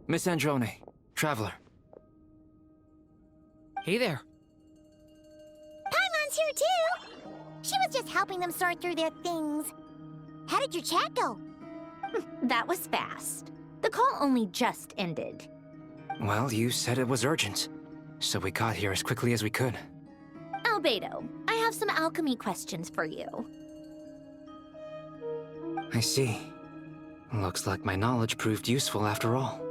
Miss Androne, Traveler. Hey there. Paimon's here too! She was just helping them sort through their things. How did your chat go? That was fast. The call only just ended. Well, you said it was urgent, so we got here as quickly as we could. Albedo, I have some alchemy questions for you. I see. Looks like my knowledge proved useful after all.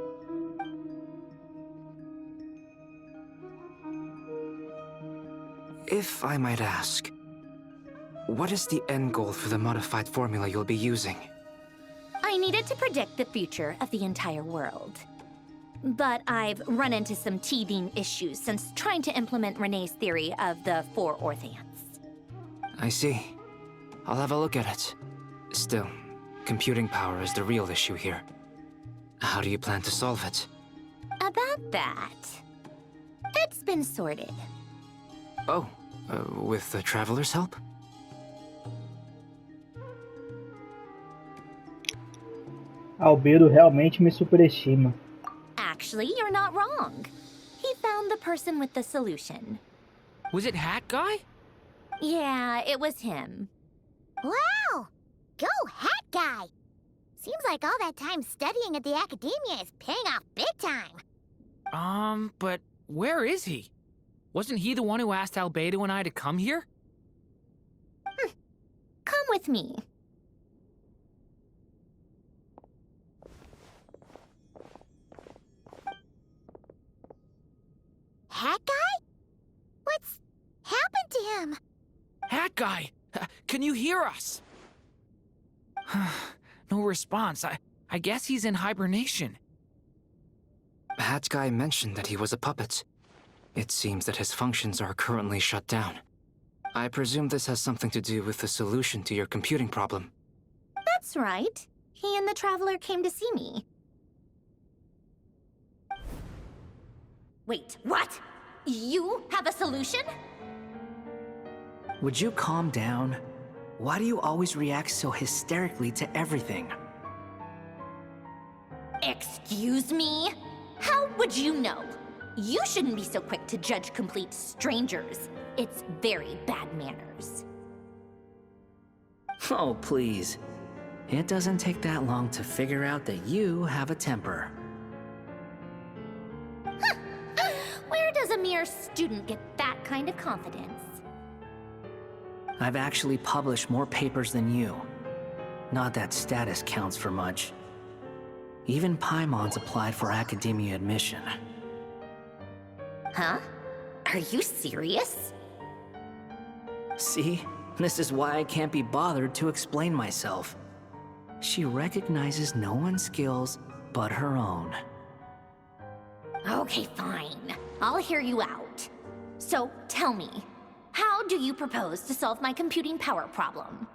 If I might ask, what is the end goal for the modified formula you'll be using? I needed to predict the future of the entire world. But I've run into some teething issues since trying to implement Renee's theory of the 4 Orthants. I see. I'll have a look at it. Still, computing power is the real issue here. How do you plan to solve it? About that, it's been sorted. Oh, with the Traveler's help? Albedo realmente me superestima. Actually, you're not wrong. He found the person with the solution. Was it Hat Guy? Yeah, it was him. Wow! Go Hat Guy! Seems like all that time studying at the academia is paying off big time. But where is he? Wasn't he the one who asked Albedo and I to come here? Come with me. Hat Guy? What's happened to him? Hat Guy! Can you hear us? No response. I guess he's in hibernation. Hat Guy mentioned that he was a puppet. It seems that his functions are currently shut down. I presume this has something to do with the solution to your computing problem. That's right. He and the Traveler came to see me. Wait, what? You have a solution? Would you calm down? Why do you always react so hysterically to everything? Excuse me? How would you know? You shouldn't be so quick to judge complete strangers. It's very bad manners. Oh, please. It doesn't take that long to figure out that you have a temper. Where does a mere student get that kind of confidence? I've actually published more papers than you. Not that status counts for much. Even Paimon's applied for academia admission. Huh? Are you serious? See? This is why I can't be bothered to explain myself. She recognizes no one's skills but her own. Okay, fine. I'll hear you out. So, tell me, how do you propose to solve my computing power problem?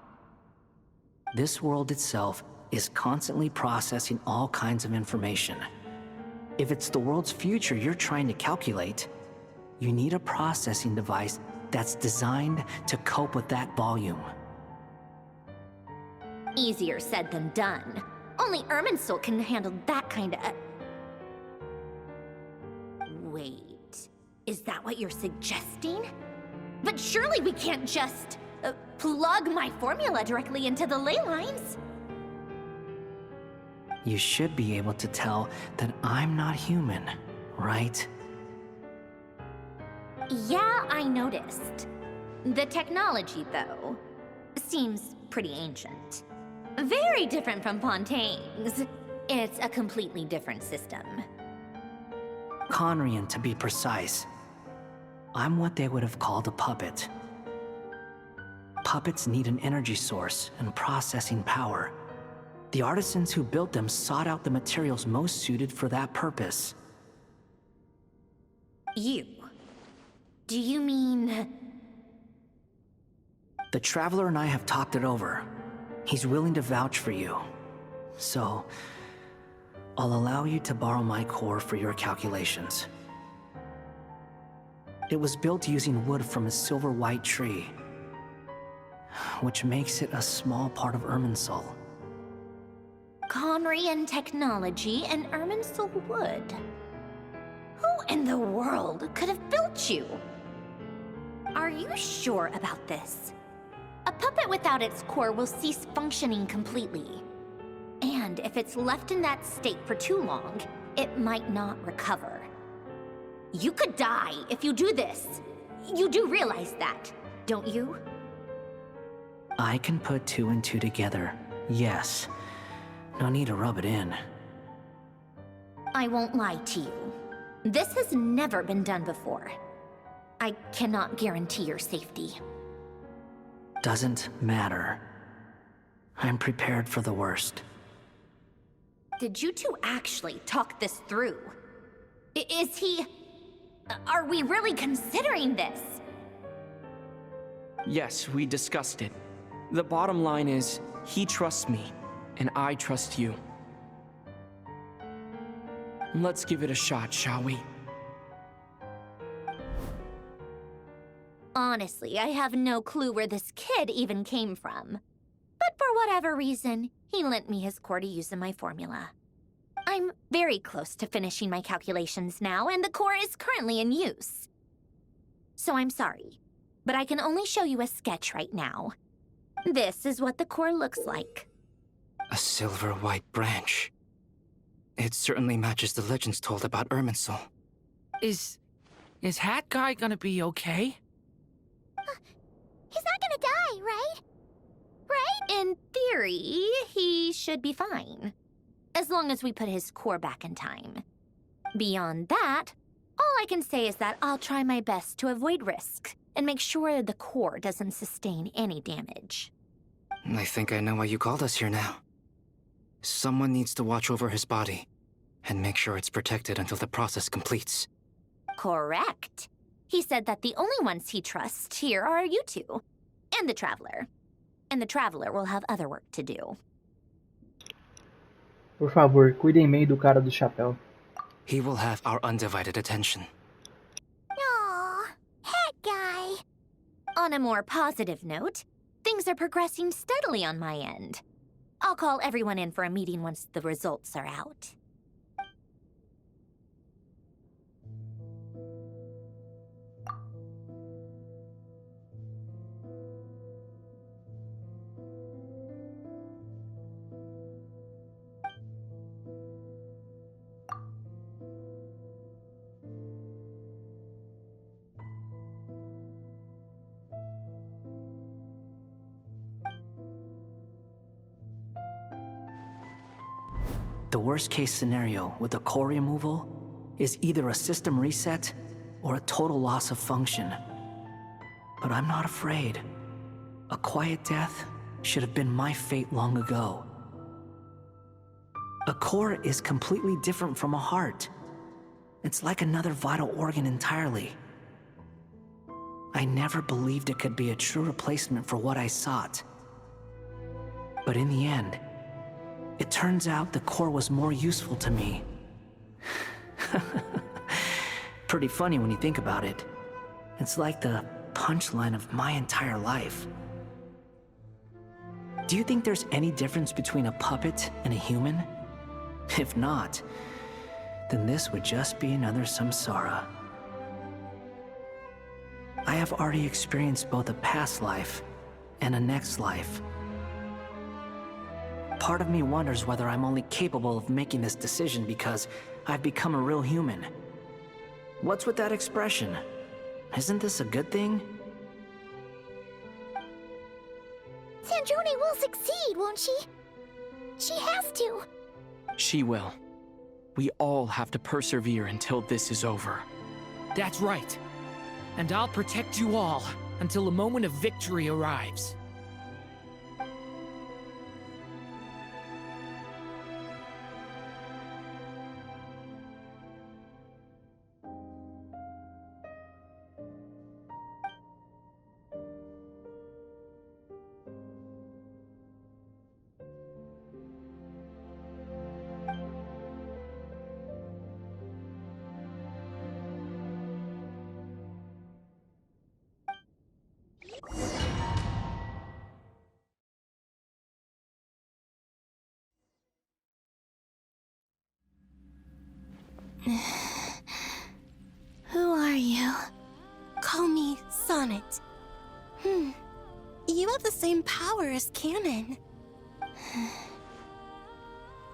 This world itself is constantly processing all kinds of information. If it's the world's future you're trying to calculate, you need a processing device that's designed to cope with that volume. Easier said than done. Only Irminsul can handle that kind of... Wait, is that what you're suggesting? But surely we can't just plug my formula directly into the ley lines. You should be able to tell that I'm not human, right? Yeah, I noticed. The technology, though, seems pretty ancient. Very different from Fontaine's. It's a completely different system. Conrian, to be precise. I'm what they would have called a puppet. Puppets need an energy source and processing power. The artisans who built them sought out the materials most suited for that purpose. You? Do you mean... The Traveler and I have talked it over. He's willing to vouch for you. So, I'll allow you to borrow my core for your calculations. It was built using wood from a silver-white tree, which makes it a small part of Irminsul. Conrian technology and Irminsul wood. Who in the world could have built you? Are you sure about this? A puppet without its core will cease functioning completely. And if it's left in that state for too long, it might not recover. You could die if you do this. You do realize that, don't you? I can put 2 and 2 together, yes. No need to rub it in. I won't lie to you. This has never been done before. I cannot guarantee your safety. Doesn't matter. I'm prepared for the worst. Did you two actually talk this through? Is he... Are we really considering this? Yes, we discussed it. The bottom line is, he trusts me, and I trust you. Let's give it a shot, shall we? Honestly, I have no clue where this kid even came from. But for whatever reason, he lent me his core to use in my formula. I'm very close to finishing my calculations now, and the core is currently in use. So I'm sorry, but I can only show you a sketch right now. This is what the core looks like. A silver-white branch. It certainly matches the legends told about Irminsul. Is Hat Guy gonna be okay? He's not gonna die, right? Right? In theory, he should be fine. As long as we put his core back in time. Beyond that, all I can say is that I'll try my best to avoid risk and make sure the core doesn't sustain any damage. I think I know why you called us here now. Someone needs to watch over his body and make sure it's protected until the process completes. Correct. He said that the only ones he trusts here are you two, and the Traveler. And the Traveler will have other work to do. Por favor, cuidem bem do cara do chapéu. He will have our undivided attention. Aw, Hat Guy. On a more positive note, things are progressing steadily on my end. I'll call everyone in for a meeting once the results are out. The worst case scenario with the core removal is either a system reset or a total loss of function. But I'm not afraid. A quiet death should have been my fate long ago. A core is completely different from a heart. It's like another vital organ entirely. I never believed it could be a true replacement for what I sought. But in the end, it turns out the core was more useful to me. Pretty funny when you think about it. It's like the punchline of my entire life. Do you think there's any difference between a puppet and a human? If not, then this would just be another samsara. I have already experienced both a past life and a next life. Part of me wonders whether I'm only capable of making this decision because I've become a real human. What's with that expression? Isn't this a good thing? Sandrone will succeed, won't she? She has to. She will. We all have to persevere until this is over. That's right. And I'll protect you all until a moment of victory arrives. Who are you? Call me Sonnet. You have the same power as Canon.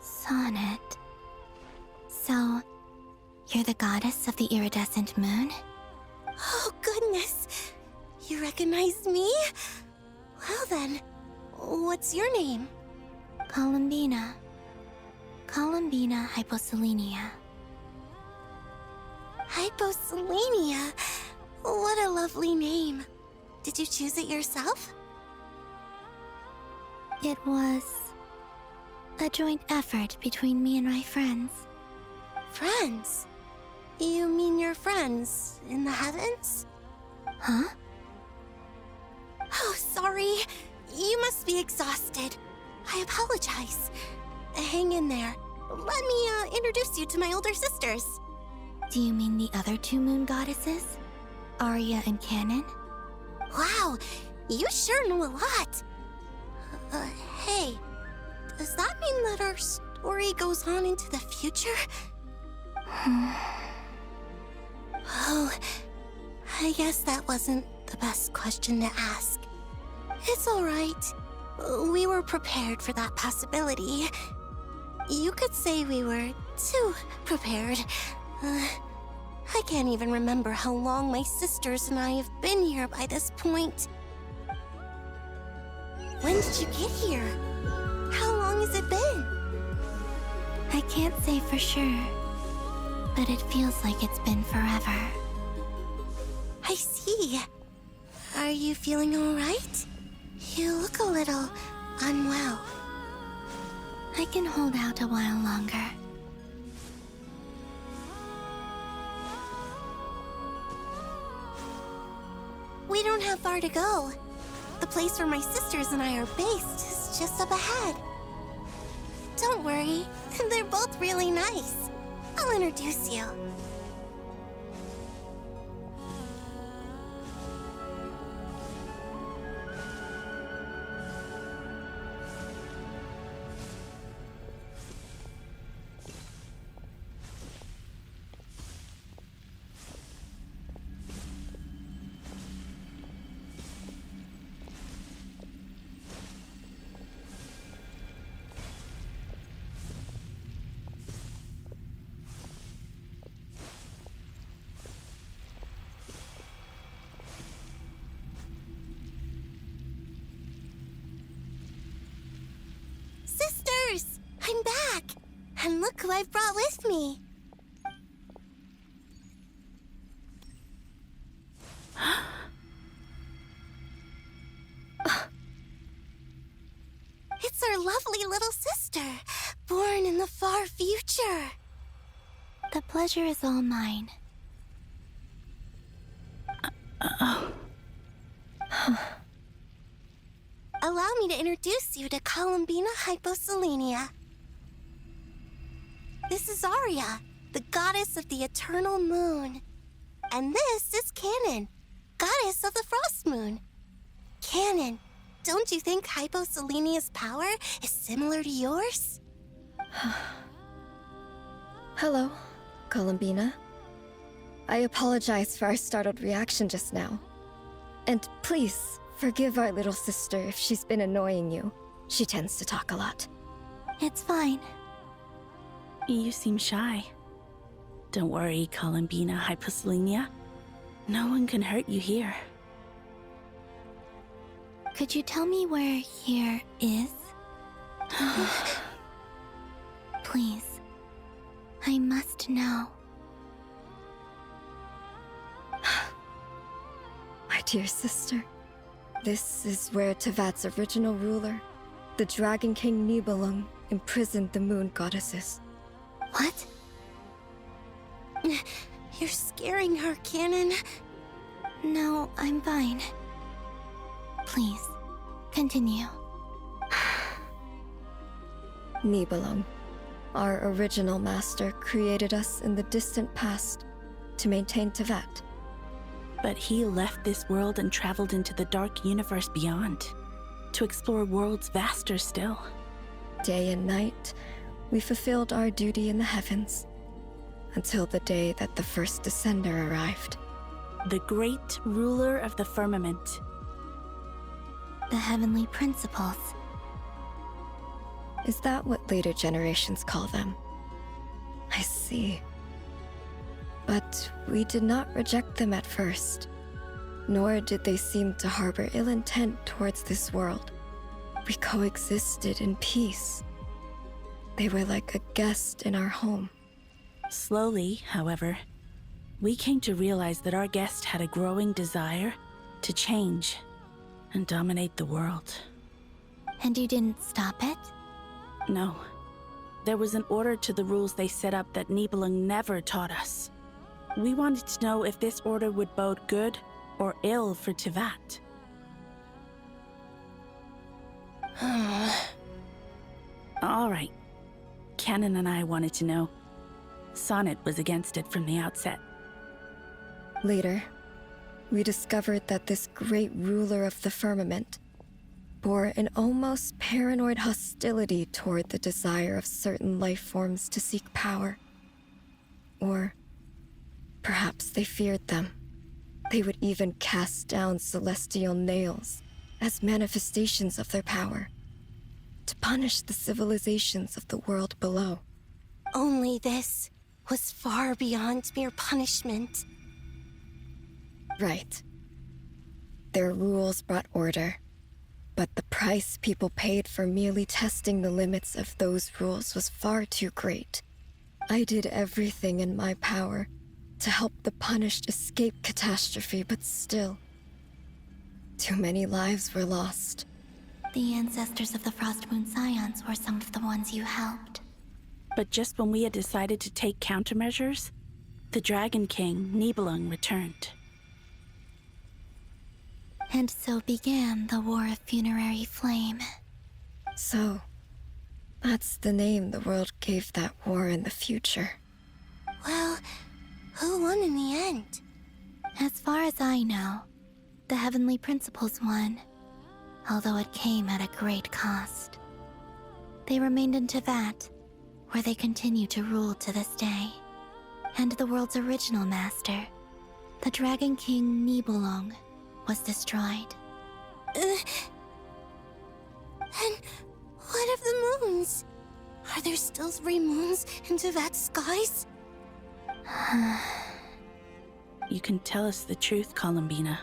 Sonnet. So, you're the goddess of the iridescent moon? Oh, goodness. You recognize me? Well then, what's your name? Columbina. Columbina Hyposelenia. Hyposelenia? What a lovely name. Did you choose it yourself? It was a joint effort between me and my friends. Friends? You mean your friends in the heavens? Huh? Oh, sorry. You must be exhausted. I apologize. Hang in there. Let me introduce you to my older sisters. Do you mean the other two moon goddesses? Arya and Canon? Wow, you sure know a lot. Hey, does that mean that our story goes on into the future? Oh, I guess that wasn't the best question to ask. It's alright. We were prepared for that possibility. You could say we were too prepared. I can't even remember how long my sisters and I have been here by this point. When did you get here? How long has it been? I can't say for sure, but it feels like it's been forever. I see. Are you feeling alright? You look a little unwell. I can hold out a while longer. We don't have far to go. The place where my sisters and I are based is just up ahead. Don't worry, they're both really nice. I'll introduce you. Sisters! I'm back! And look who I've brought with me! It's our lovely little sister, born in the far future. The pleasure is all mine. Allow me to introduce you to Columbina Hyposelenia. This is Arya, the goddess of the eternal moon. And this is Canon, goddess of the frost moon. Canon, don't you think Hyposelenia's power is similar to yours? Hello, Columbina. I apologize for our startled reaction just now. And please, forgive our little sister if she's been annoying you. She tends to talk a lot. It's fine. You seem shy. Don't worry, Columbina Hyposelenia. No one can hurt you here. Could you tell me where here is? Please. I must know. My dear sister, this is where Tevat's original ruler, the Dragon King Nibelung, imprisoned the moon goddesses. What? You're scaring her, Canon. No, I'm fine. Please, continue. Nibelung, our original master, created us in the distant past to maintain Tevat. But he left this world and traveled into the dark universe beyond, to explore worlds vaster still. Day and night, we fulfilled our duty in the heavens. until the day that the first descender arrived. The great ruler of the firmament. The heavenly principles. Is that what later generations call them? I see. But we did not reject them at first, nor did they seem to harbor ill intent towards this world. We coexisted in peace. They were like a guest in our home. Slowly, however, we came to realize that our guest had a growing desire to change and dominate the world. And you didn't stop it? No. There was an order to the rules they set up that Nibelung never taught us. We wanted to know if this order would bode good or ill for Tivat. All right. Canon and I wanted to know. Sonnet was against it from the outset. Later, we discovered that this great ruler of the firmament bore an almost paranoid hostility toward the desire of certain life forms to seek power. Or perhaps they feared them. They would even cast down celestial nails as manifestations of their power, to punish the civilizations of the world below. Only this was far beyond mere punishment. Right. Their rules brought order, but the price people paid for merely testing the limits of those rules was far too great. I did everything in my power to help the punished escape catastrophe, but still, too many lives were lost. The ancestors of the Frost Moon Scions were some of the ones you helped. But just when we had decided to take countermeasures, the Dragon King, Nibelung, returned. And so began the War of Funerary Flame. So, that's the name the world gave that war in the future. Well, who won in the end? As far as I know, the Heavenly Principles won, although it came at a great cost. They remained in Tivat, where they continue to rule to this day. And the world's original master, the Dragon King Nibelung, was destroyed. And what of the moons? Are there still 3 moons in Tivat's skies? You can tell us the truth, Columbina.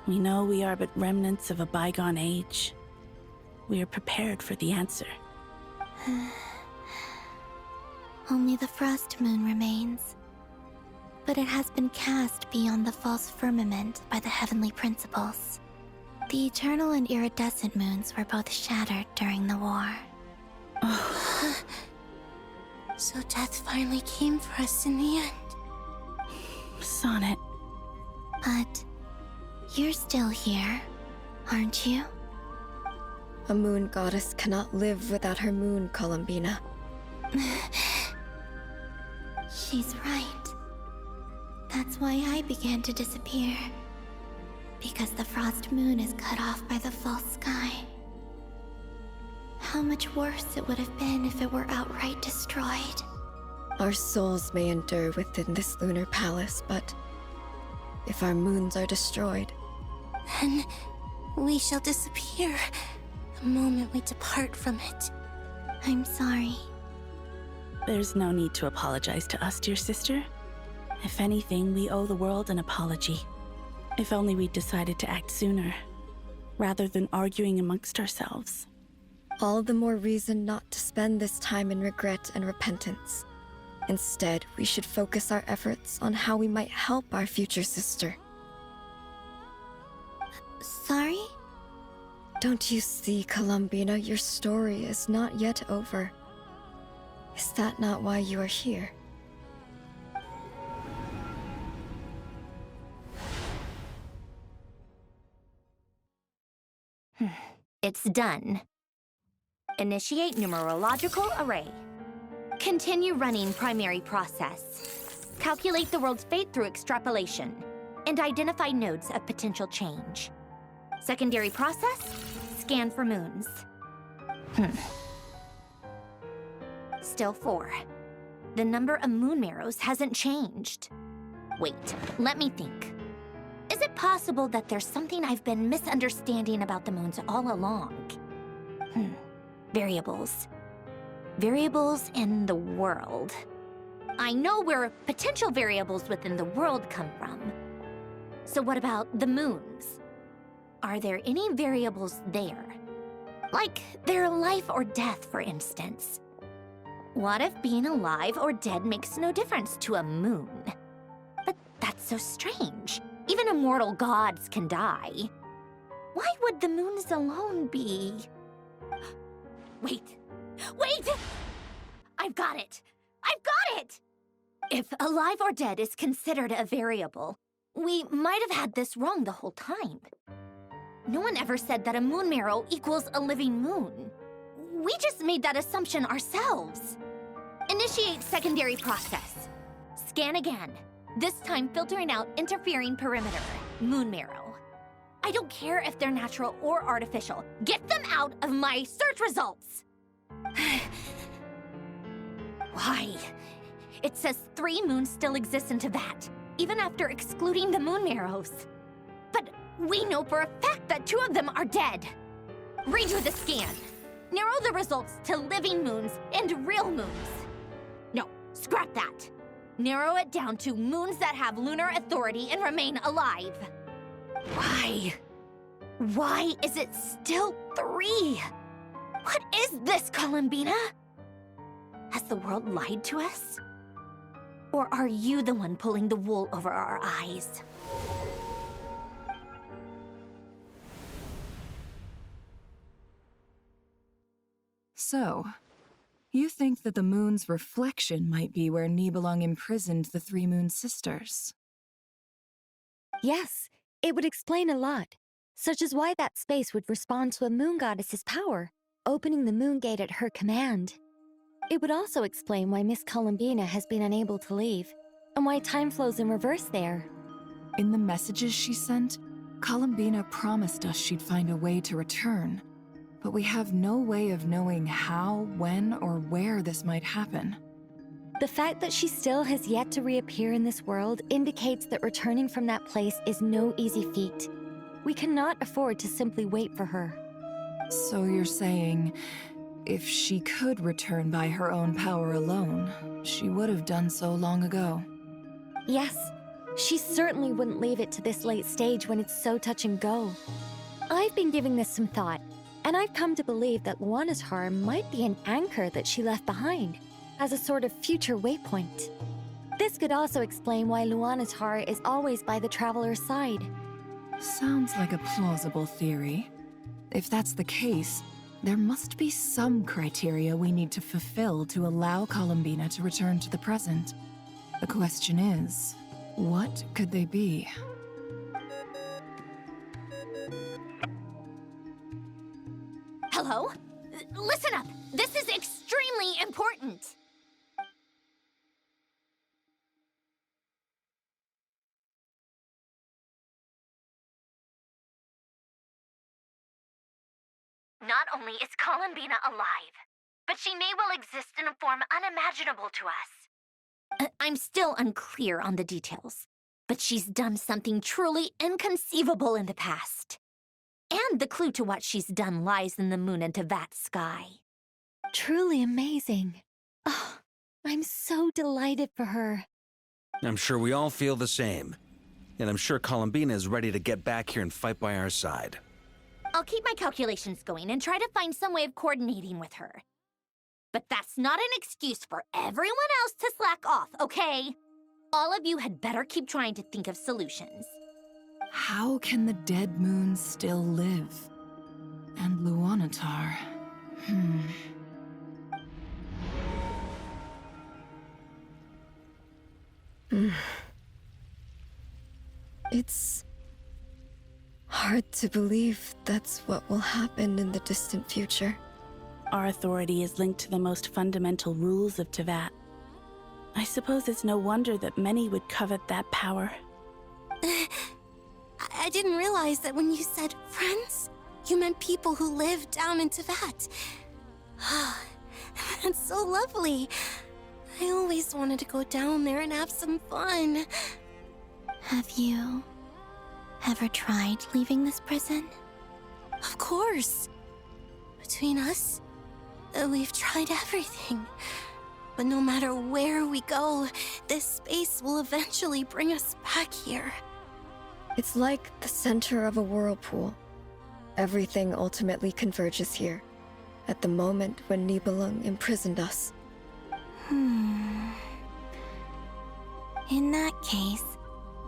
We know we are but remnants of a bygone age. We are prepared for the answer. Only the Frost Moon remains. But it has been cast beyond the false firmament by the Heavenly Principles. The eternal and iridescent moons were both shattered during the war. So death finally came for us in the end. Sonnet. But you're still here, aren't you? A moon goddess cannot live without her moon, Columbina. She's right. That's why I began to disappear. Because the Frost Moon is cut off by the false sky. How much worse it would have been if it were outright destroyed. Our souls may endure within this lunar palace, but if our moons are destroyed, then we shall disappear the moment we depart from it. I'm sorry. There's no need to apologize to us, dear sister. If anything, we owe the world an apology. If only we'd decided to act sooner, rather than arguing amongst ourselves. all the more reason not to spend this time in regret and repentance. Instead, we should focus our efforts on how we might help our future sister. Sorry? Don't you see, Columbina, your story is not yet over. Is that not why you are here? It's done. Initiate numerological array. Continue running primary process. Calculate the world's fate through extrapolation. And identify nodes of potential change. Secondary process, scan for moons. Still 4. the number of moon marrows hasn't changed. Wait, let me think. Is it possible that there's something I've been misunderstanding about the moons all along? Variables. Variables in the world. I know where potential variables within the world come from. So what about the moons? Are there any variables there? Like their life or death, for instance. What if being alive or dead makes no difference to a moon? But that's so strange. Even immortal gods can die. Why would the moons alone be... Wait! I've got it! If alive or dead is considered a variable, we might have had this wrong the whole time. No one ever said that a moon marrow equals a living moon. We just made that assumption ourselves. Initiate secondary process. Scan again. This time filtering out interfering perimeter, moon marrow. I don't care if they're natural or artificial. Get them out of my search results! Why? It says 3 moons still exist in Teyvat, even after excluding the moon marrows. But we know for a fact that 2 of them are dead. Redo the scan. Narrow the results to living moons and real moons. No, scrap that. Narrow it down to moons that have lunar authority and remain alive. Why? Why is it still 3? What is this, Columbina? Has the world lied to us? Or are you the one pulling the wool over our eyes? So, you think that the moon's reflection might be where Nibelung imprisoned the 3 moon sisters? Yes, it would explain a lot, such as why that space would respond to a moon goddess's power, opening the moon gate at her command. It would also explain why Miss Columbina has been unable to leave, and why time flows in reverse there. In the messages she sent, Columbina promised us she'd find a way to return, but we have no way of knowing how, when, or where this might happen. The fact that she still has yet to reappear in this world indicates that returning from that place is no easy feat. We cannot afford to simply wait for her. So you're saying, if she could return by her own power alone, she would have done so long ago? Yes, she certainly wouldn't leave it to this late stage when it's so touch and go. I've been giving this some thought, and I've come to believe that Luanatar might be an anchor that she left behind, as a sort of future waypoint. This could also explain why Luanatar is always by the traveler's side. Sounds like a plausible theory. If that's the case, there must be some criteria we need to fulfill to allow Columbina to return to the present. The question is, what could they be? Hello? Listen up! This is extremely important! Not only is Columbina alive, but she may well exist in a form unimaginable to us. I'm still unclear on the details, but she's done something truly inconceivable in the past. And the clue to what she's done lies in the moon and Teyvat sky. Truly amazing. Oh, I'm so delighted for her. I'm sure we all feel the same. And I'm sure Columbina is ready to get back here and fight by our side. I'll keep my calculations going and try to find some way of coordinating with her. But that's not an excuse for everyone else to slack off, okay? All of you had better keep trying to think of solutions. How can the dead moons still live? And Luanatar... It's hard to believe that's what will happen in the distant future. Our authority is linked to the most fundamental rules of Teyvat. I suppose it's no wonder that many would covet that power. I didn't realize that when you said friends, you meant people who live down in Teyvat. That's so lovely. I always wanted to go down there and have some fun. Have you ever tried leaving this prison? Of course. Between us, we've tried everything. But no matter where we go, this space will eventually bring us back here. It's like the center of a whirlpool. Everything ultimately converges here, at the moment when Nibelung imprisoned us. In that case,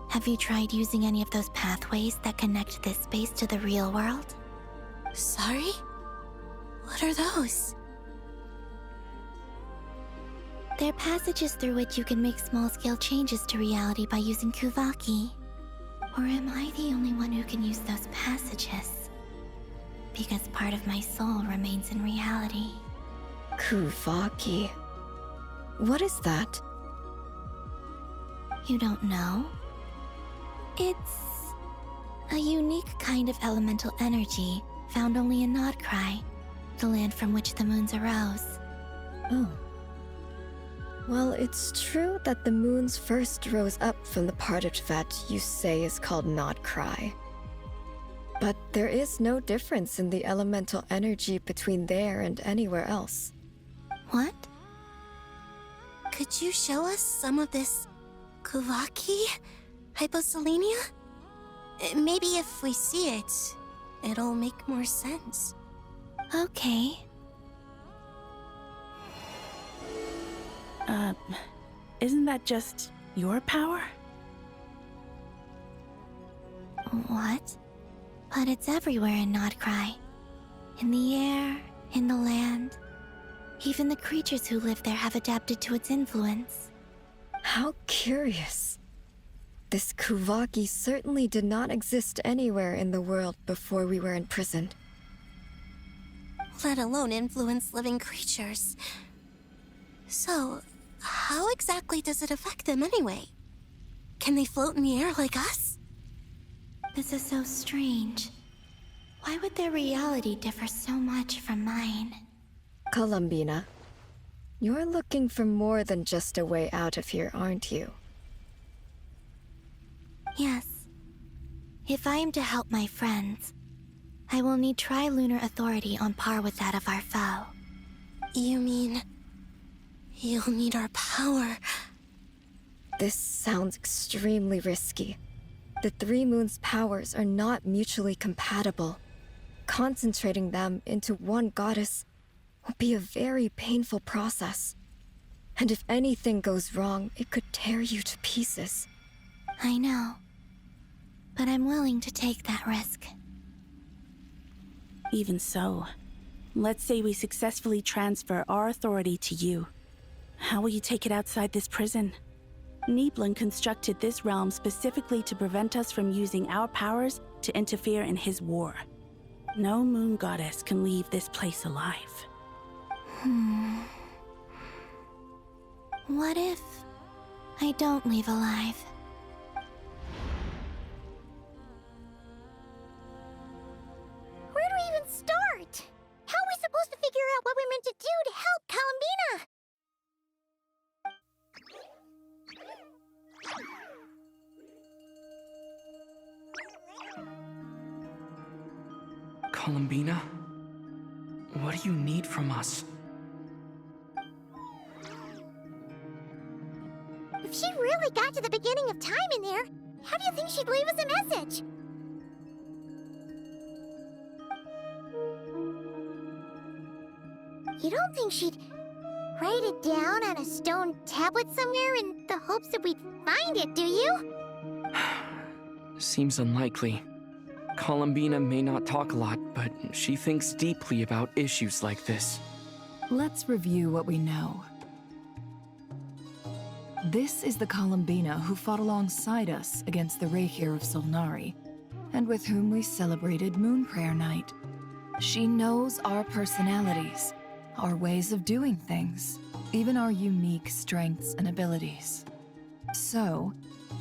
have you tried using any of those pathways that connect this space to the real world? Sorry? What are those? They're passages through which you can make small-scale changes to reality by using Kuvaki. Or am I the only one who can use those passages? Because part of my soul remains in reality. Kuvaki. What is that? You don't know? It's a unique kind of elemental energy found only in Nod-Krai, the land from which the moons arose. Oh. Well, it's true that the moons first rose up from the part of Tibet you say is called Nod-Krai. But there is no difference in the elemental energy between there and anywhere else. What? Could you show us some of this Kuvaki? Hyposelenia? Maybe if we see it, it'll make more sense. Okay. Isn't that just your power? What? But it's everywhere in Nod-Krai. In the air, in the land. Even the creatures who live there have adapted to its influence. How curious. This Kuvaki certainly did not exist anywhere in the world before we were imprisoned. Let alone influence living creatures. So, how exactly does it affect them anyway? Can they float in the air like us? This is so strange. Why would their reality differ so much from mine? Columbina, you're looking for more than just a way out of here, aren't you? Yes. If I am to help my friends, I will need tri-lunar authority on par with that of our foe. You mean... you'll need our power? This sounds extremely risky. The Three Moons' powers are not mutually compatible. Concentrating them into one goddess will be a very painful process. And if anything goes wrong, it could tear you to pieces. I know. But I'm willing to take that risk. Even so, let's say we successfully transfer our authority to you. How will you take it outside this prison? Nibelung constructed this realm specifically to prevent us from using our powers to interfere in his war. No moon goddess can leave this place alive. What if I don't leave alive? Where do we even start? How are we supposed to figure out what we're meant to do to help Columbina? Columbina? What do you need from us? If she really got to the beginning of time in there, how do you think she'd leave us a message? You don't think she'd write it down on a stone tablet somewhere in the hopes that we'd find it, do you? Seems unlikely. Columbina may not talk a lot, but she thinks deeply about issues like this. Let's review what we know. This is the Columbina who fought alongside us against the Reikir of Solnari, and with whom we celebrated Moon Prayer Night. She knows our personalities, our ways of doing things, even our unique strengths and abilities. So,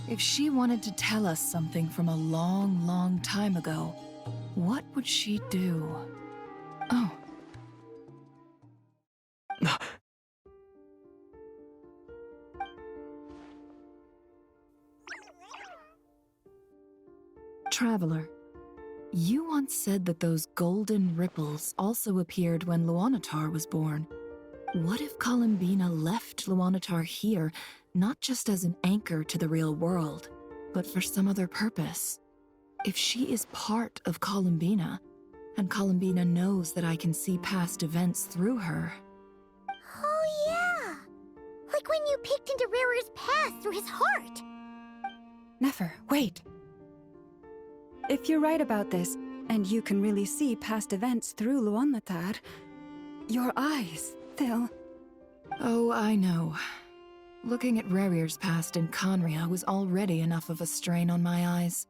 if she wanted to tell us something from a long, long time ago, what would she do? Oh. Traveler, you once said that those golden ripples also appeared when Luanatar was born. What if Columbina left Luanatar here, not just as an anchor to the real world, but for some other purpose? If she is part of Columbina, and Columbina knows that I can see past events through her... Oh yeah! Like when you peeked into Rarer's past through his heart! Nefer, wait! If you're right about this, and you can really see past events through Luanatar, your eyes, they'll... Oh, I know. Looking at Rerir's past in Conria was already enough of a strain on my eyes.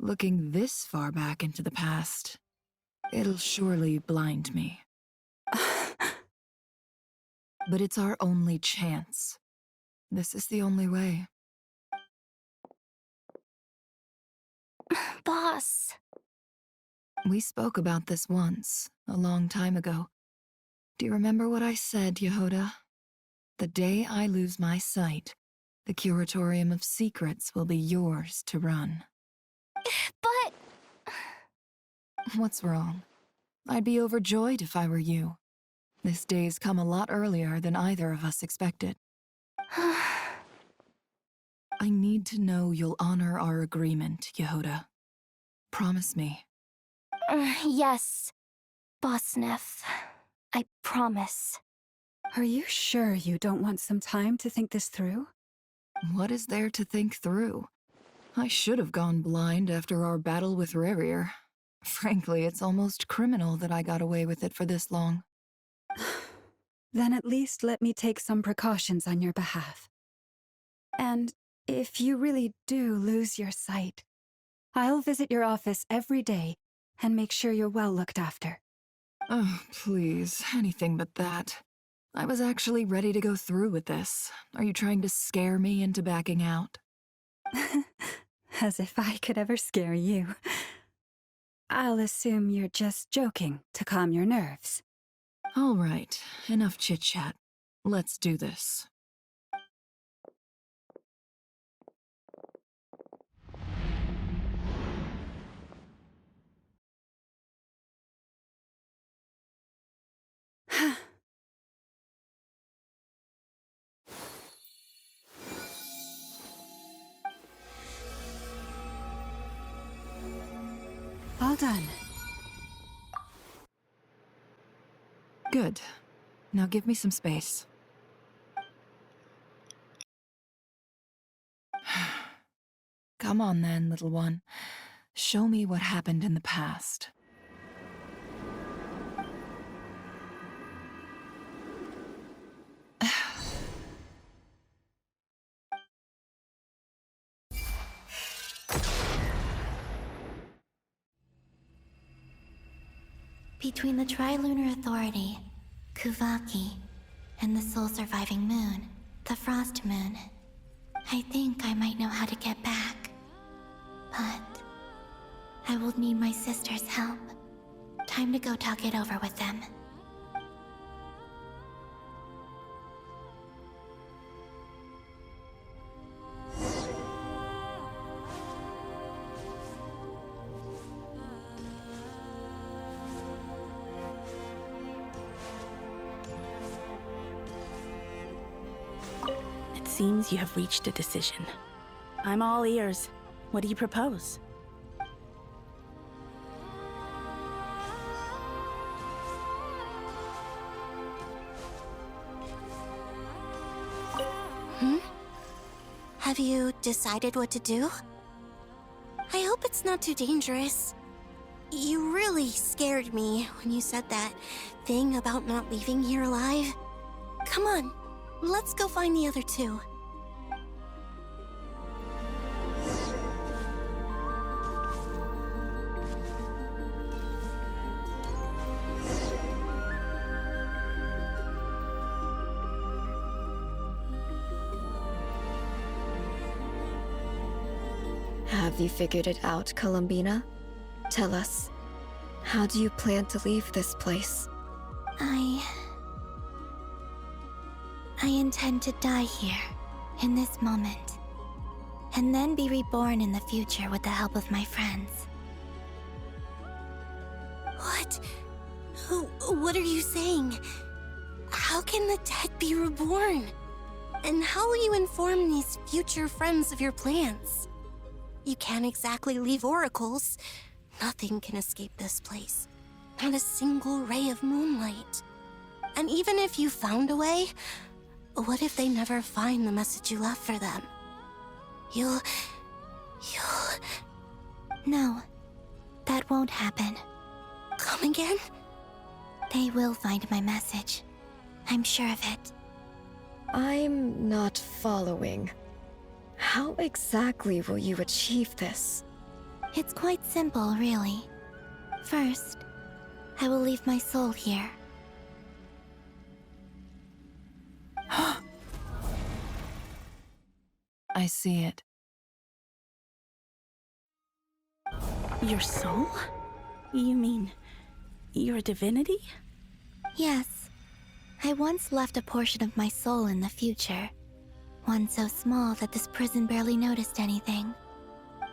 Looking this far back into the past, it'll surely blind me. But it's our only chance. This is the only way. Boss. We spoke about this once, a long time ago. Do you remember what I said, Yehoda? The day I lose my sight, the Curatorium of Secrets will be yours to run. But... What's wrong? I'd be overjoyed if I were you. This day's come a lot earlier than either of us expected. I need to know you'll honor our agreement, Yehoda. Promise me. Yes, Boss Neff. I promise. Are you sure you don't want some time to think this through? What is there to think through? I should have gone blind after our battle with Rerir. Frankly, it's almost criminal that I got away with it for this long. Then at least let me take some precautions on your behalf. And if you really do lose your sight, I'll visit your office every day and make sure you're well looked after. Oh, please, anything but that. I was actually ready to go through with this. Are you trying to scare me into backing out? As if I could ever scare you. I'll assume you're just joking to calm your nerves. All right, enough chit-chat. Let's do this. All done. Good. Now give me some space. Come on then, little one. Show me what happened in the past. Between the Trilunar Authority, Kuvaki, and the soul-surviving moon, the Frost Moon, I think I might know how to get back. But I will need my sister's help. Time to go talk it over with them. Seems you have reached a decision. I'm all ears. What do you propose? Have you decided what to do? I hope it's not too dangerous. You really scared me when you said that thing about not leaving here alive. Come on. Let's go find the other two. Have you figured it out, Columbina? Tell us. How do you plan to leave this place? I intend to die here, in this moment. and then be reborn in the future with the help of my friends. What? What are you saying? How can the dead be reborn? And how will you inform these future friends of your plans? You can't exactly leave oracles. Nothing can escape this place. Not a single ray of moonlight. And even if you found a way, what if they never find the message you left for them? You'll... No, that won't happen. Come again? They will find my message. I'm sure of it. I'm not following. How exactly will you achieve this? It's quite simple, really. First, I will leave my soul here. I see it. Your soul? You mean you're a divinity? Yes. I once left a portion of my soul in the future. One so small that this prison barely noticed anything.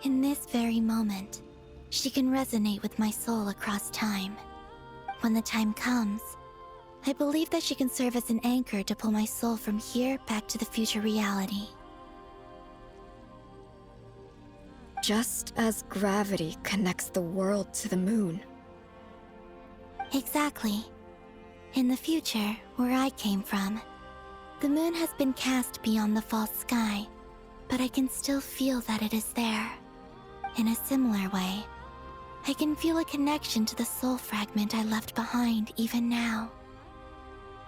In this very moment, she can resonate with my soul across time. When the time comes, I believe that she can serve as an anchor to pull my soul from here back to the future reality. Just as gravity connects the world to the moon. Exactly. In the future, where I came from, the moon has been cast beyond the false sky, but I can still feel that it is there. In a similar way, I can feel a connection to the soul fragment I left behind even now.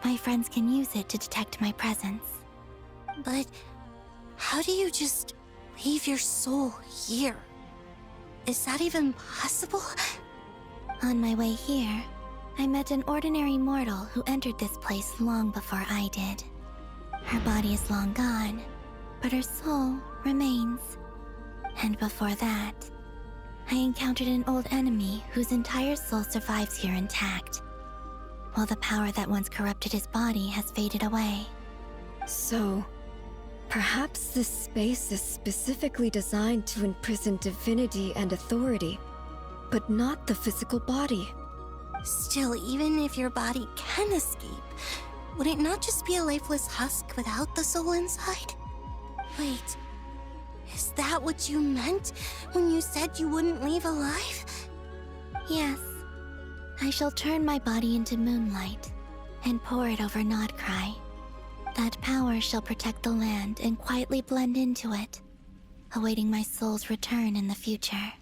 My friends can use it to detect my presence. But how do you just leave your soul here? Is that even possible? On my way here, I met an ordinary mortal who entered this place long before I did. Her body is long gone, but her soul remains. And before that, I encountered an old enemy whose entire soul survives here intact, while the power that once corrupted his body has faded away. So, perhaps this space is specifically designed to imprison divinity and authority, but not the physical body. Still, even if your body can escape, would it not just be a lifeless husk without the soul inside? Wait, is that what you meant when you said you wouldn't leave alive? Yes. I shall turn my body into moonlight and pour it over Nod-Krai. That power shall protect the land and quietly blend into it, awaiting my soul's return in the future.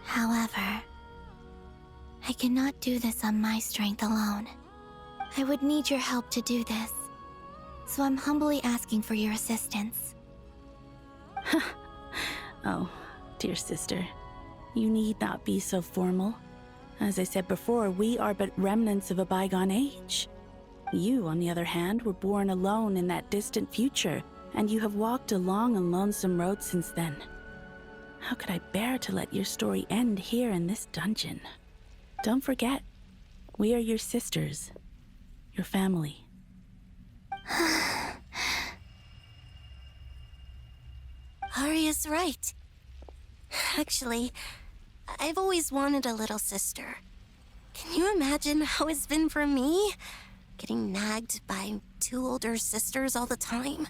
However, I cannot do this on my strength alone. I would need your help to do this, so I'm humbly asking for your assistance. Oh, dear sister, you need not be so formal. As I said before, we are but remnants of a bygone age. You, on the other hand, were born alone in that distant future, and you have walked a long and lonesome road since then. How could I bear to let your story end here in this dungeon? Don't forget, we are your sisters, your family. Arya's right. Actually, I've always wanted a little sister. Can you imagine how it's been for me? Getting nagged by two older sisters all the time.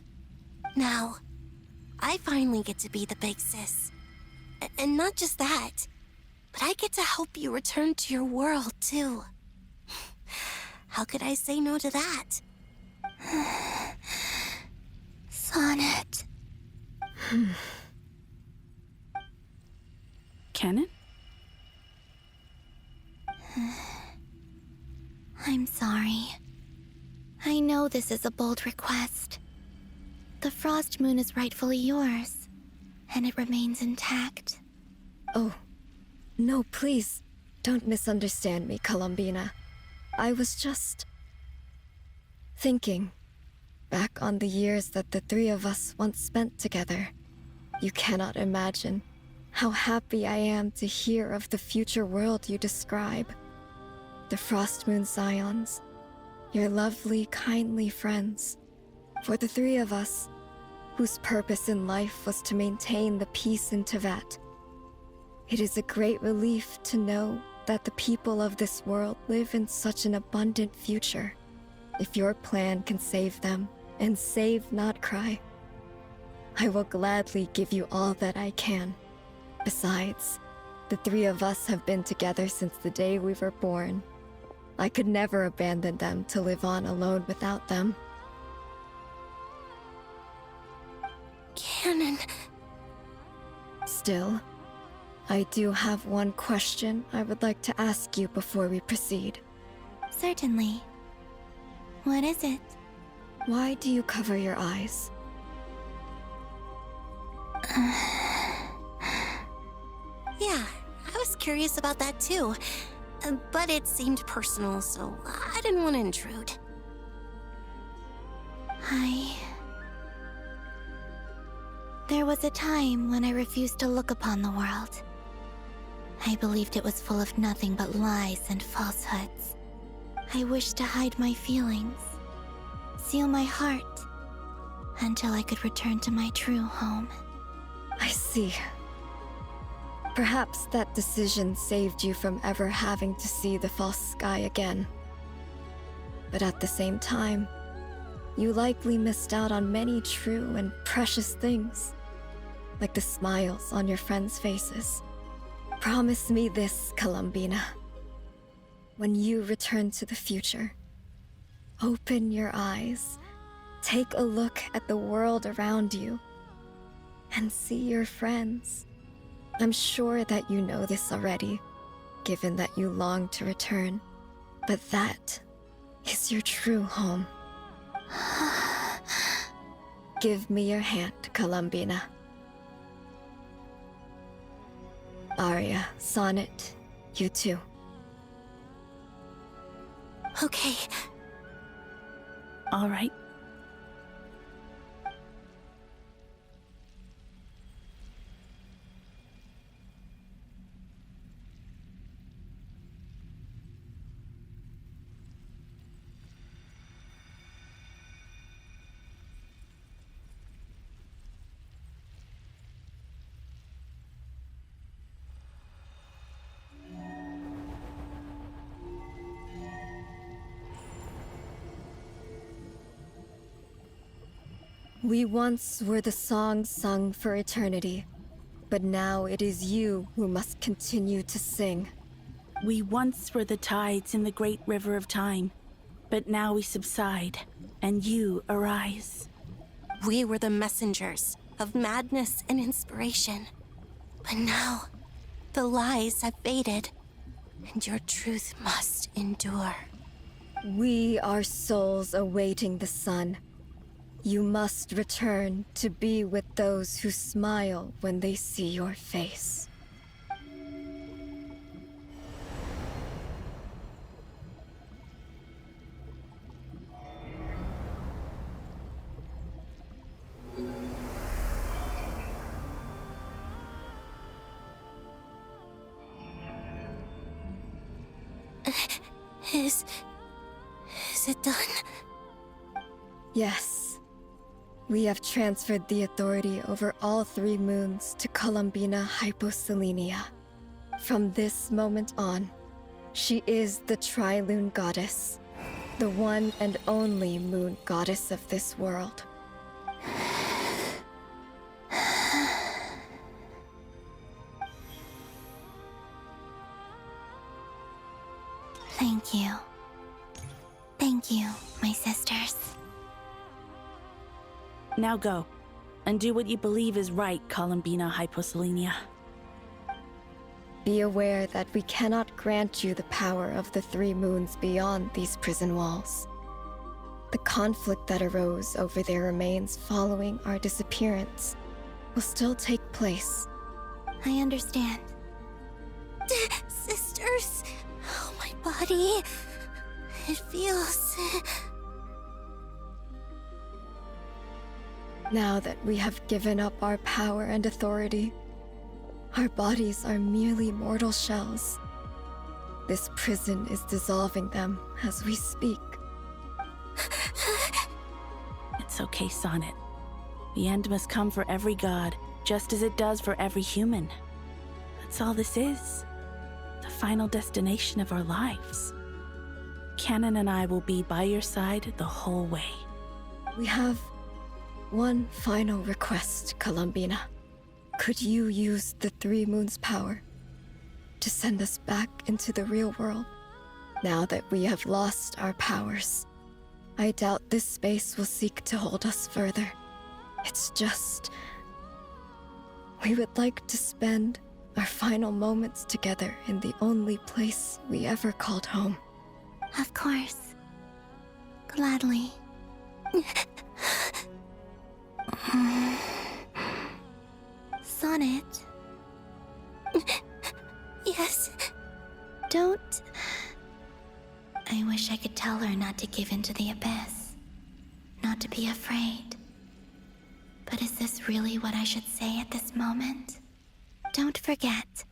Now, I finally get to be the big sis. And not just that, but I get to help you return to your world, too. How could I say no to that? Sonnet. Canon? I'm sorry. I know this is a bold request. The Frost Moon is rightfully yours, and it remains intact. Oh, no, please, don't misunderstand me, Columbina. I was just thinking back on the years that the three of us once spent together. You cannot imagine how happy I am to hear of the future world you describe. The Frost Moon Scions, your lovely, kindly friends. For the three of us, whose purpose in life was to maintain the peace in Teyvat. It is a great relief to know that the people of this world live in such an abundant future. If your plan can save them and save Nod-Krai, I will gladly give you all that I can. Besides, the three of us have been together since the day we were born. I could never abandon them to live on alone without them. Canon. Still, I do have one question I would like to ask you before we proceed. Certainly. What is it? Why do you cover your eyes? Yeah, I was curious about that too. But it seemed personal, so I didn't want to intrude. There was a time when I refused to look upon the world. I believed it was full of nothing but lies and falsehoods. I wished to hide my feelings, seal my heart, until I could return to my true home. I see. Perhaps that decision saved you from ever having to see the false sky again. But at the same time, you likely missed out on many true and precious things, like the smiles on your friends' faces. Promise me this, Columbina. When you return to the future, open your eyes, take a look at the world around you, and see your friends. I'm sure that you know this already, given that you long to return. But that is your true home. Give me your hand, Columbina. Aria, Sonnet, you too. Okay. All right. We once were the songs sung for eternity, but now it is you who must continue to sing. We once were the tides in the great river of time, but now we subside, and you arise. We were the messengers of madness and inspiration. But now, the lies have faded, and your truth must endure. We are souls awaiting the sun. You must return to be with those who smile when they see your face. Is it done? Yes. We have transferred the authority over all 3 moons to Columbina Hyposelenia. From this moment on, she is the Tri-Lune Goddess, the one and only moon goddess of this world. Thank you. Thank you, my sisters. Now go, and do what you believe is right, Columbina Hyposelenia. Be aware that we cannot grant you the power of the 3 moons beyond these prison walls. The conflict that arose over their remains following our disappearance will still take place. I understand. Sisters, oh, my body. It feels... Now that we have given up our power and authority, our bodies are merely mortal shells. This prison is dissolving them as we speak. It's okay, Sonnet. The end must come for every god, just as it does for every human. That's all this is. The final destination of our lives. Canon and I will be by your side the whole way. We have one final request, Columbina. Could you use the Three Moons' power to send us back into the real world? Now that we have lost our powers, I doubt this space will seek to hold us further. It's just... we would like to spend our final moments together in the only place we ever called home. Of course. Gladly. Sonnet. Yes. Don't... I wish I could tell her not to give in to the abyss. Not to be afraid. But is this really what I should say at this moment? Don't forget.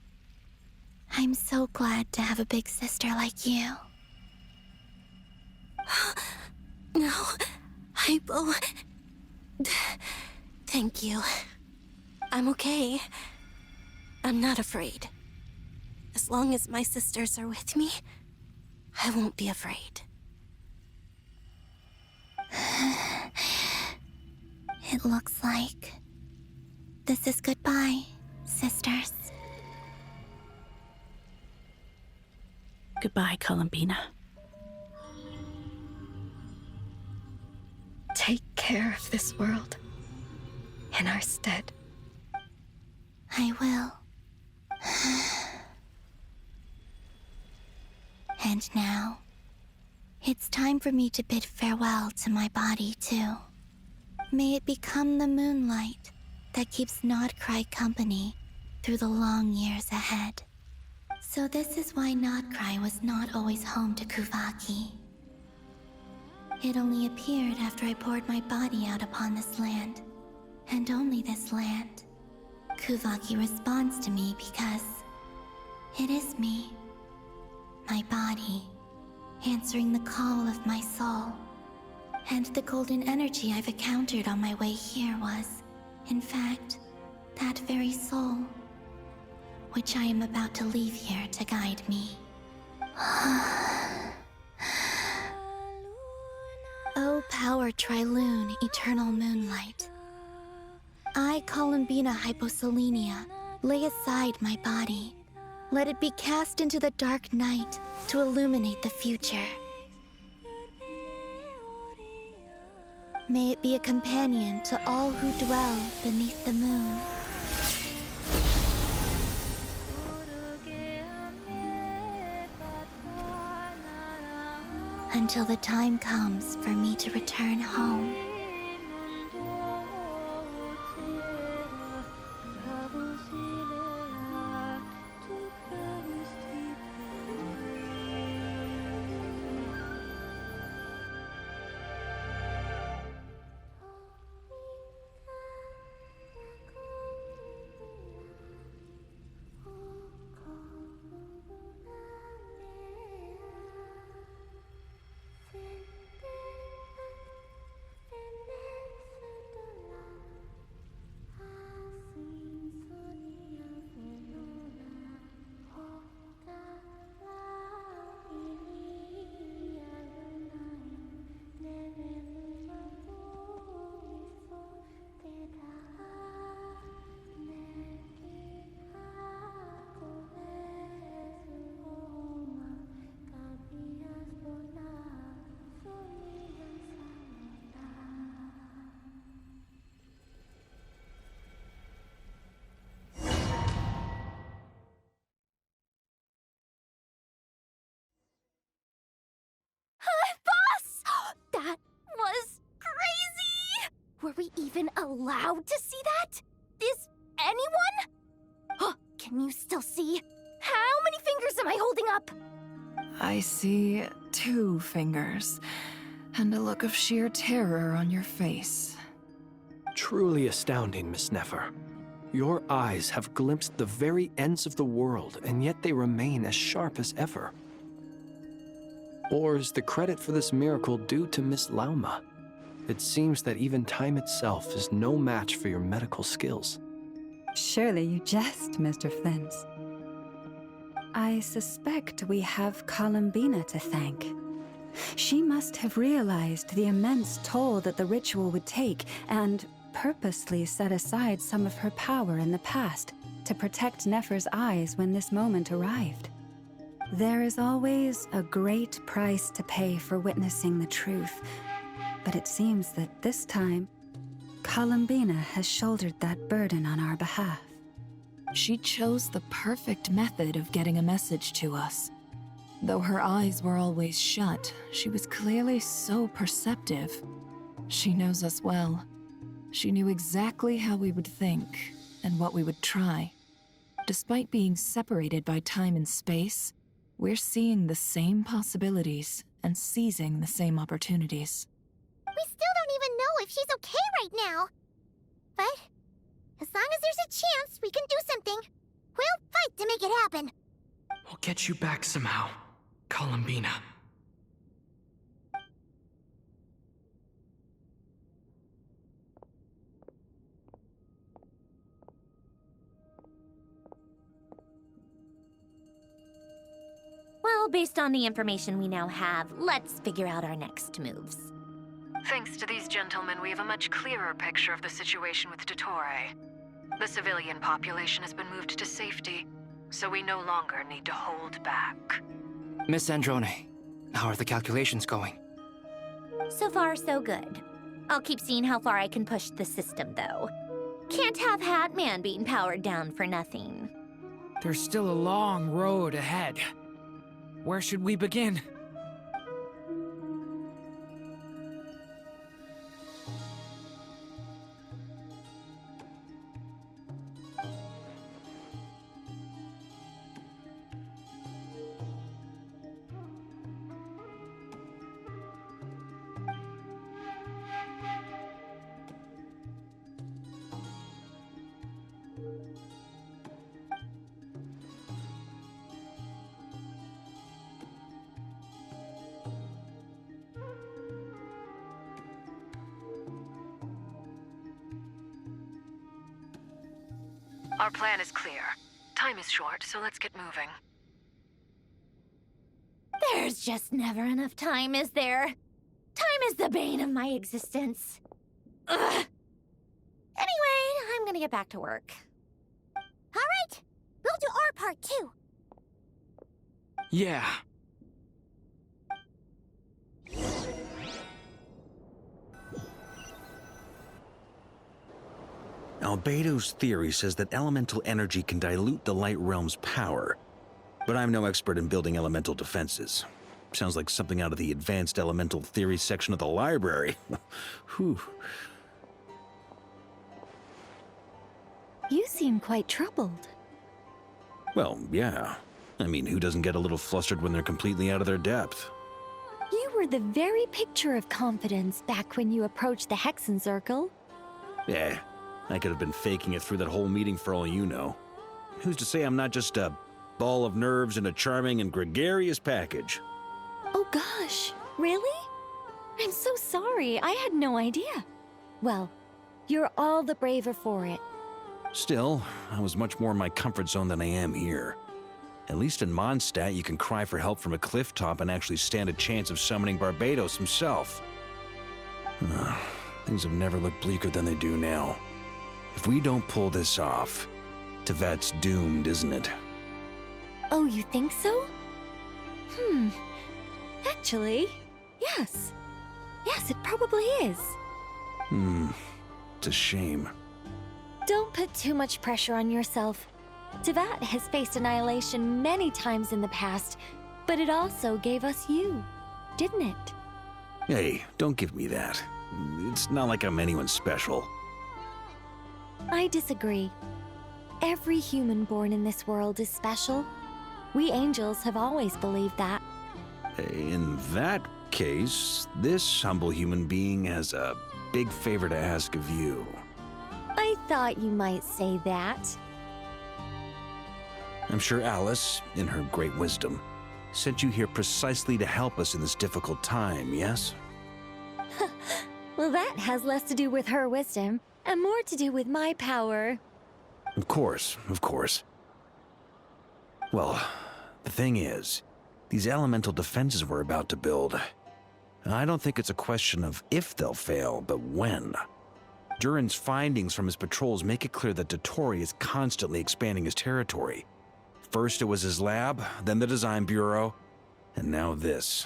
I'm so glad to have a big sister like you. No, Hypo. Thank you. I'm okay. I'm not afraid. As long as my sisters are with me, I won't be afraid. It looks like this is goodbye, sisters. Goodbye, Columbina. Take care of this world in our stead. I will. And now, it's time for me to bid farewell to my body, too. May it become the moonlight that keeps Nod-Krai company through the long years ahead. So this is why Nod-Krai was not always home to Kuvaki. It only appeared after I poured my body out upon this land, and only this land. Kuvaki responds to me because it is me, my body, answering the call of my soul. And the golden energy I've encountered on my way here was, in fact, that very soul, which I am about to leave here to guide me. O power Trilune, eternal moonlight. I, Columbina Hyposelenia, lay aside my body. Let it be cast into the dark night to illuminate the future. May it be a companion to all who dwell beneath the moon. Until the time comes for me to return home. That was crazy! Were we even allowed to see that? Is anyone? Oh, can you still see? How many fingers am I holding up? I see 2 fingers, and a look of sheer terror on your face. Truly astounding, Miss Nefer. Your eyes have glimpsed the very ends of the world, and yet they remain as sharp as ever. Or is the credit for this miracle due to Miss Lauma? It seems that even time itself is no match for your medical skills. Surely you jest, Mr. Flint. I suspect we have Columbina to thank. She must have realized the immense toll that the ritual would take and purposely set aside some of her power in the past to protect Nefer's eyes when this moment arrived. There is always a great price to pay for witnessing the truth, but it seems that this time, Columbina has shouldered that burden on our behalf. She chose the perfect method of getting a message to us. Though her eyes were always shut, she was clearly so perceptive. She knows us well. She knew exactly how we would think and what we would try. Despite being separated by time and space, we're seeing the same possibilities and seizing the same opportunities. We still don't even know if she's okay right now. But as long as there's a chance we can do something, we'll fight to make it happen. We'll get you back somehow, Columbina. Well, based on the information we now have, let's figure out our next moves. Thanks to these gentlemen, we have a much clearer picture of the situation with Dottore. The civilian population has been moved to safety, so we no longer need to hold back. Miss Androne, how are the calculations going? So far, so good. I'll keep seeing how far I can push the system, though. Can't have Hatman being powered down for nothing. There's still a long road ahead. Where should we begin? Our plan is clear. Time is short, so let's get moving. There's just never enough time, is there? Time is the bane of my existence. Ugh. Anyway, I'm gonna get back to work. All right, we'll do our part too. Yeah. Albedo's theory says that elemental energy can dilute the light realm's power, but I'm no expert in building elemental defenses. Sounds like something out of the advanced elemental theory section of the library. Whew. You seem quite troubled. Well, yeah. I mean, who doesn't get a little flustered when they're completely out of their depth? You were the very picture of confidence back when you approached the Hexen Circle. Yeah, I could have been faking it through that whole meeting for all you know. Who's to say I'm not just a ball of nerves in a charming and gregarious package? Oh gosh, really? I'm so sorry, I had no idea. Well, you're all the braver for it. Still, I was much more in my comfort zone than I am here. At least in Mondstadt, you can cry for help from a cliff top and actually stand a chance of summoning Barbados himself. Things have never looked bleaker than they do now. If we don't pull this off, Tevet's doomed, isn't it? Oh, you think so? Actually, yes. Yes, it probably is. It's a shame. Don't put too much pressure on yourself. Tevat has faced annihilation many times in the past, but it also gave us you, didn't it? Hey, don't give me that. It's not like I'm anyone special. I disagree. Every human born in this world is special. We angels have always believed that. In that case, this humble human being has a big favor to ask of you. I thought you might say that. I'm sure Alice, in her great wisdom, sent you here precisely to help us in this difficult time, yes? Well, that has less to do with her wisdom and more to do with my power. Of course, of course. Well, the thing is, these elemental defenses we're about to build, I don't think it's a question of if they'll fail, but when. Durin's findings from his patrols make it clear that Dottore is constantly expanding his territory. First it was his lab, then the design bureau, and now this.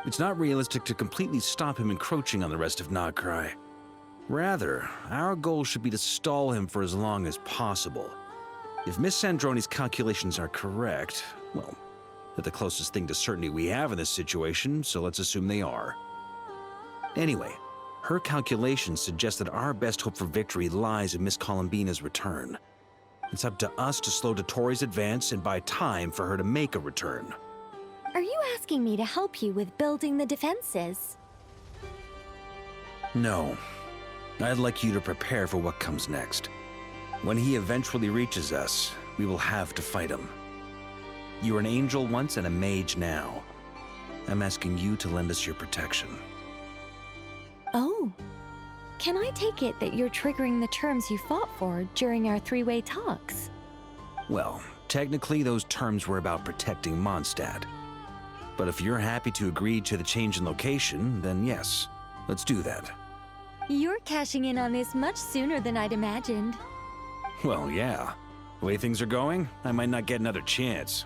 It's not realistic to completely stop him encroaching on the rest of Nod-Krai. Rather, our goal should be to stall him for as long as possible. If Miss Sandroni's calculations are correct, well, they're the closest thing to certainty we have in this situation, so let's assume they are. Anyway, her calculations suggest that our best hope for victory lies in Miss Columbina's return. It's up to us to slow Dottore's advance and buy time for her to make a return. Are you asking me to help you with building the defenses? No. I'd like you to prepare for what comes next. When he eventually reaches us, we will have to fight him. You were an angel once and a mage now. I'm asking you to lend us your protection. Oh. Can I take it that you're triggering the terms you fought for during our three-way talks? Well, technically those terms were about protecting Mondstadt. But if you're happy to agree to the change in location, then yes, let's do that. You're cashing in on this much sooner than I'd imagined. Well, yeah. The way things are going, I might not get another chance.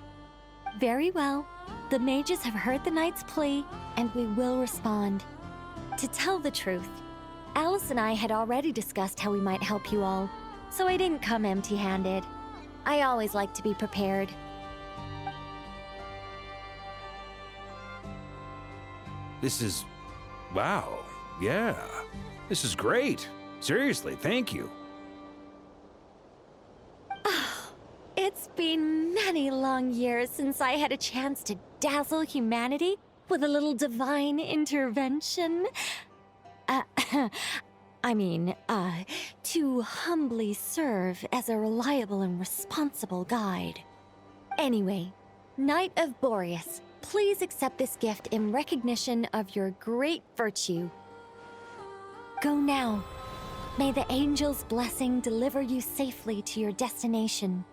Very well. The mages have heard the knight's plea, and we will respond. To tell the truth, Alice and I had already discussed how we might help you all, so I didn't come empty-handed. I always like to be prepared. This is... wow. Yeah. This is great. Seriously, thank you. It's been many long years since I had a chance to dazzle humanity with a little divine intervention. To humbly serve as a reliable and responsible guide. Anyway, Knight of Boreas, please accept this gift in recognition of your great virtue. Go now. May the angel's blessing deliver you safely to your destination.